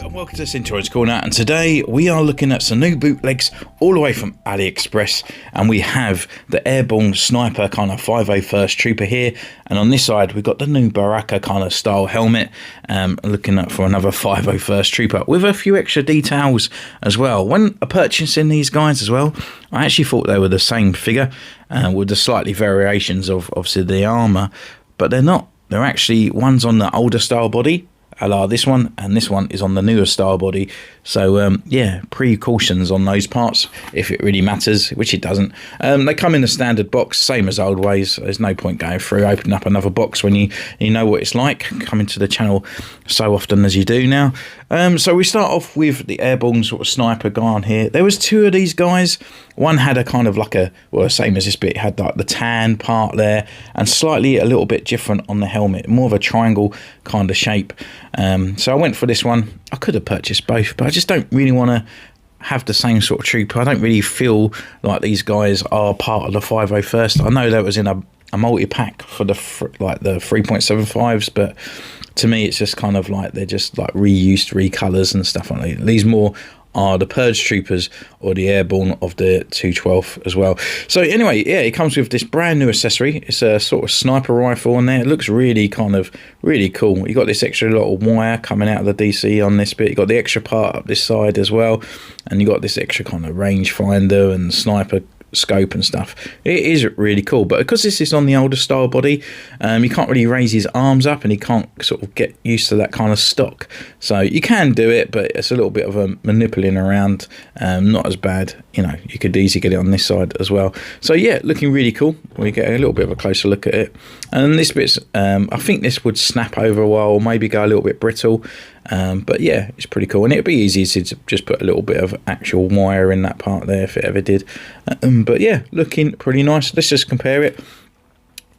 and welcome to Centurion's Corner, and today we are looking at some new bootlegs all the way from Aliexpress, and we have the Airborne sniper kind of 501st Trooper here, and on this side we've got the new Baraka kind of style helmet, looking at for another 501st Trooper with a few extra details as well. When purchasing these guys as well, I actually thought they were the same figure with the slightly variations of obviously the armour, but they're not. They're actually, one's on the older style body, a la this one, and this one is on the newer style body. So yeah, precautions on those parts if it really matters, which it doesn't. They come in a standard box, same as old ways. There's no point going through opening up another box when you know what it's like coming to the channel so often as you do now. So we start off with the Airborne sort of sniper guy on here. There was two of these guys. One had a kind of like a, well, same as this bit, had like the tan part there, and slightly a little bit different on the helmet, more of a triangle kind of shape. So I went for this one. I could have purchased both, but I just don't really want to have the same sort of trooper. I don't really feel like these guys are part of the 501st. I know that was in a multi-pack for the like the 3.75s, but to me it's just kind of like they're just like reused recolors and stuff like that. These more are the Purge Troopers or the Airborne of the 212 as well. So anyway, yeah, it comes with this brand new accessory. It's a sort of sniper rifle on there. It looks really kind of really cool. You got this extra little wire coming out of the DC on this bit. You got the extra part up this side as well, and you got this extra kind of range finder and sniper scope and stuff. It is really cool, but because this is on the older style body, you can't really raise his arms up, and he can't sort of get used to that kind of stock. So you can do it, but it's a little bit of a manipulating around, not as bad. You know, you could easily get it on this side as well. So yeah, looking really cool. We get a little bit of a closer look at it, and this bit's I think this would snap over a while, or maybe go a little bit brittle. But yeah, it's pretty cool, and it'd be easy to just put a little bit of actual wire in that part there if it ever did. But yeah, looking pretty nice. Let's just compare it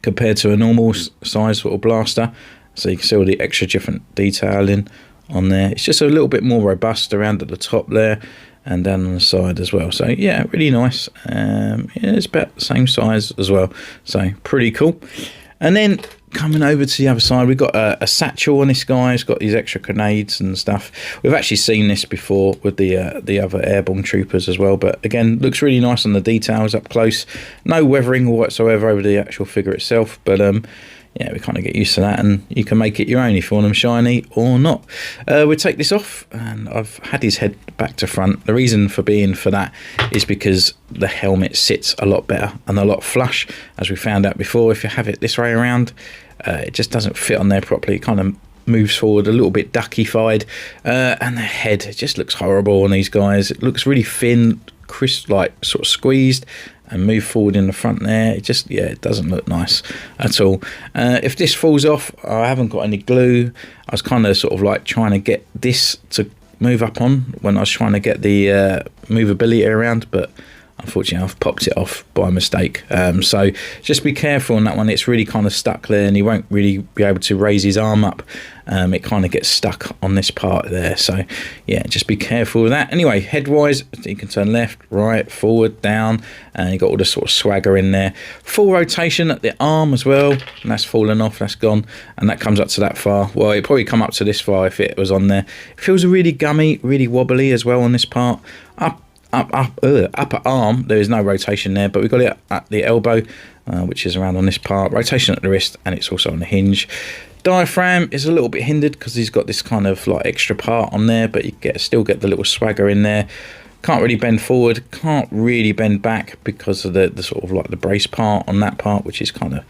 compared to a normal size sort of blaster, so you can see all the extra different detailing on there. It's just a little bit more robust around at the top there and down on the side as well. So yeah, really nice. Yeah, it's about the same size as well, so pretty cool. And then coming over to the other side, we've got a satchel on this guy. It's got these extra grenades and stuff. We've actually seen this before with the other Airborne Troopers as well, but again, looks really nice on the details up close. No weathering whatsoever over the actual figure itself, but yeah, we kind of get used to that, and you can make it your own if you want them shiny or not. We'll take this off, and I've had his head back to front. The reason for that is because the helmet sits a lot better and a lot flush, as we found out before. If you have it this way around, it just doesn't fit on there properly. It kind of moves forward a little bit duckified, and the head, it just looks horrible on these guys. It looks really thin, crisp, like sort of squeezed, and move forward in the front there. It just, yeah, it doesn't look nice at all. If this falls off, I haven't got any glue. I was kind of sort of like trying to get this to move up on when I was trying to get the movability around, but unfortunately I've popped it off by mistake. So just be careful on that one. It's really kind of stuck there, and he won't really be able to raise his arm up. It kind of gets stuck on this part there, so yeah, just be careful with that. Anyway, head wise, you can turn left, right, forward, down, and you got all the sort of swagger in there. Full rotation at the arm as well, and that's fallen off, that's gone, and that comes up to that far. Well, it'd probably come up to this far if it was on there. It feels really gummy, really wobbly as well on this part. Upper arm, there is no rotation there, but we've got it at the elbow, which is around on this part. Rotation at the wrist, and it's also on the hinge. Diaphragm is a little bit hindered because he's got this kind of like extra part on there, but you still get the little swagger in there. Can't really bend forward, can't really bend back because of the sort of like the brace part on that part, which is kind of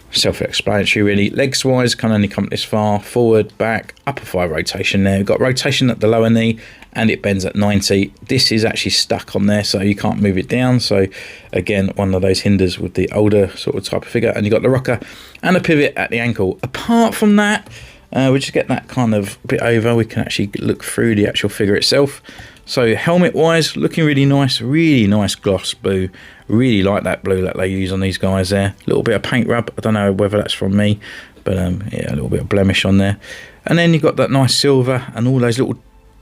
self-explanatory really. Legs wise, can only come this far. Forward, back, upper thigh rotation there. We've got rotation at the lower knee, and it bends at 90. This is actually stuck on there, so you can't move it down. So again, one of those hinders with the older sort of type of figure. And you got the rocker and a pivot at the ankle. Apart from that, we just get that kind of bit over. We can actually look through the actual figure itself. So helmet wise, looking really nice gloss blue. Really like that blue that they use on these guys there. A little bit of paint rub, I don't know whether that's from me, but yeah, a little bit of blemish on there. And then you've got that nice silver and all those little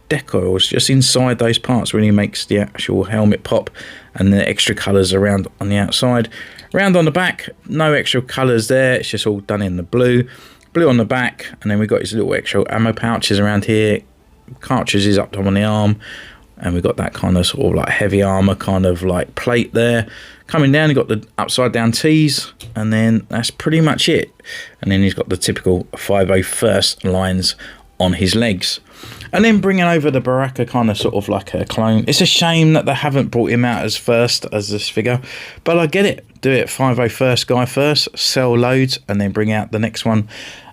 decals just inside those parts. Really makes the actual helmet pop, and the extra colours around on the outside. Round on the back, no extra colours there, it's just all done in the blue on the back. And then we've got his little extra ammo pouches around here, cartridges up on the arm, and we've got that kind of sort of like heavy armor kind of like plate there. Coming down, you've got the upside down T's, and then that's pretty much it. And then he's got the typical 501st lines on his legs. And then bringing over the Baraka kind of sort of like a clone. It's a shame that they haven't brought him out as first as this figure, but I get it. Do it 501st guy first, sell loads, and then bring out the next one.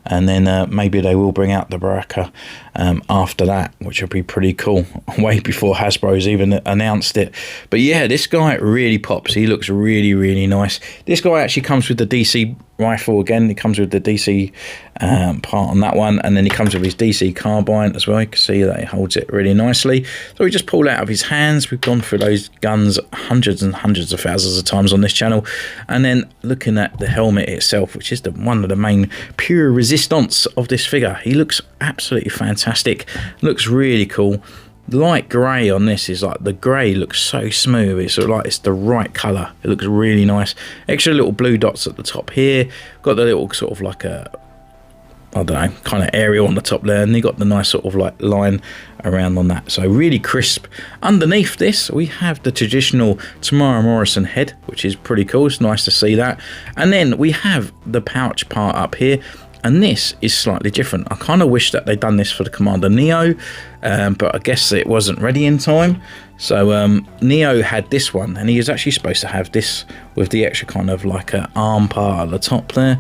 And then maybe they will bring out the Baraka after that, which will be pretty cool, way before Hasbro's even announced it. But yeah, this guy really pops. He looks really, really nice. This guy actually comes with the DC rifle again. He comes with the DC part on that one, and then he comes with his DC carbine as well. You can see that he holds it really nicely. So we just pull out of his hands. We've gone through those guns hundreds and hundreds of thousands of times on this channel. And then looking at the helmet itself, which is one of the main pure resistance of this figure. He looks absolutely fantastic. Looks really cool. Light grey on this is like, the grey looks so smooth. It's sort of like it's the right colour. It looks really nice. Extra little blue dots at the top here. Got the little sort of like a, I don't know, kind of aerial on the top there, and you got the nice sort of like line around on that. So really crisp. Underneath this, we have the traditional Tamara Morrison head, which is pretty cool. It's nice to see that. And then we have the pouch part up here, and this is slightly different. I kind of wish that they'd done this for the Commander Neo, but I guess it wasn't ready in time. So Neo had this one, and he was actually supposed to have this with the extra kind of like a arm part at the top there.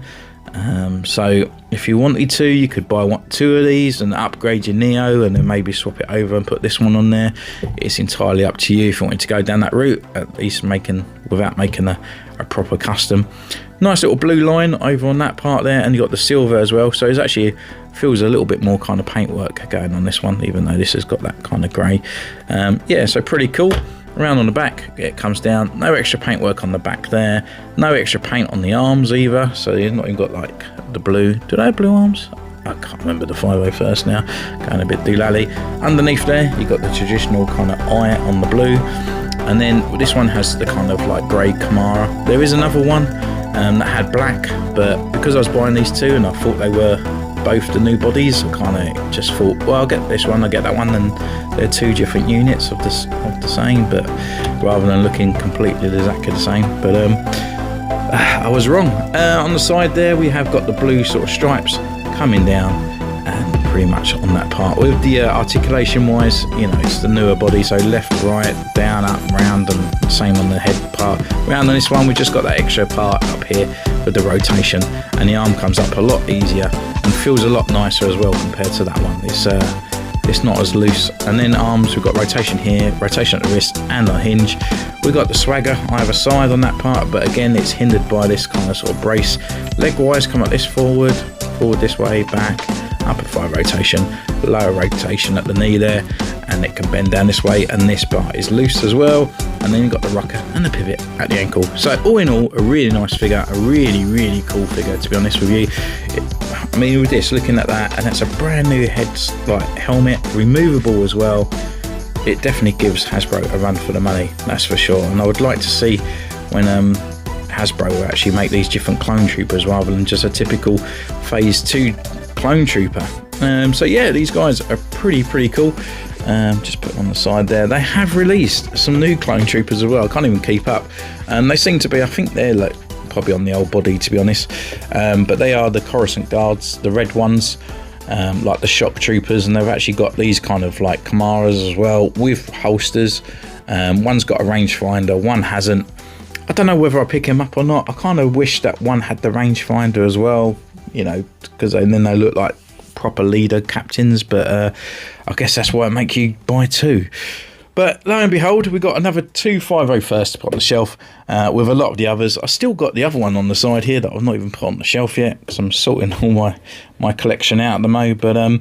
So if you wanted to, you could buy two of these and upgrade your Neo, and then maybe swap it over and put this one on there. It's entirely up to you if you wanted to go down that route, at least without making a proper custom. Nice little blue line over on that part there, and you got the silver as well, so it actually feels a little bit more kind of paintwork going on this one, even though this has got that kind of grey. Yeah, so pretty cool. Around on the back, it comes down. No extra paintwork on the back there. No extra paint on the arms either. So you've not even got like the blue. Do they have blue arms? I can't remember the 501st now. Going a bit doolally. Underneath there, you've got the traditional kind of eye on the blue. And then this one has the kind of like grey Kamara. There is another one that had black, but because I was buying these two and I thought they were both the new bodies, I kind of just thought, well, I'll get this one, I'll get that one, and they're two different units of the same, but rather than looking completely exactly the same. But I was wrong. On the side there, we have got the blue sort of stripes coming down, and pretty much on that part. With the articulation wise, you know, it's the newer body, so left, right, down, up, round, and same on the head part. Round on this one, we just got that extra part up here with the rotation, and the arm comes up a lot easier and feels a lot nicer as well compared to that one. It's not as loose. And then arms, we've got rotation here, rotation at the wrist and on hinge. We've got the swagger either side on that part, but again, it's hindered by this kind of sort of brace. Leg wise, come up this forward this way, back, upper thigh rotation, lower rotation at the knee there, and it can bend down this way, and this part is loose as well. And then you've got the rocker and the pivot at the ankle. So all in all, a really nice figure, a really, really cool figure, to be honest with you. I mean, with this, looking at that, and that's a brand new helmet, removable as well. It definitely gives Hasbro a run for the money, that's for sure. And I would like to see when Hasbro will actually make these different clone troopers rather than just a typical phase 2 clone trooper. So yeah, these guys are pretty cool. Just put on the side there. They have released some new clone troopers as well. I can't even keep up. They seem to be, I think they're like probably on the old body, to be honest, but they are the Coruscant Guards, the red ones, like the shock troopers, and they've actually got these kind of like Kamaras as well with holsters. One's got a rangefinder, one hasn't. I don't know whether I pick him up or not. I kind of wish that one had the rangefinder as well, you know, because then they look like proper leader captains, but I guess that's why I make you buy two. But lo and behold, we got another 2 501st to put on the shelf with a lot of the others. I still got the other one on the side here that I've not even put on the shelf yet because I'm sorting all my collection out at the moment. But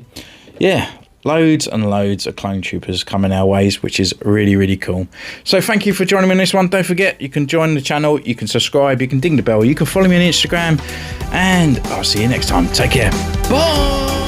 yeah, loads and loads of clone troopers coming our ways, which is really cool. So thank you for joining me on this one. Don't forget, you can join the channel, you can subscribe, you can ding the bell, you can follow me on Instagram, and I'll see you next time. Take care. Bye.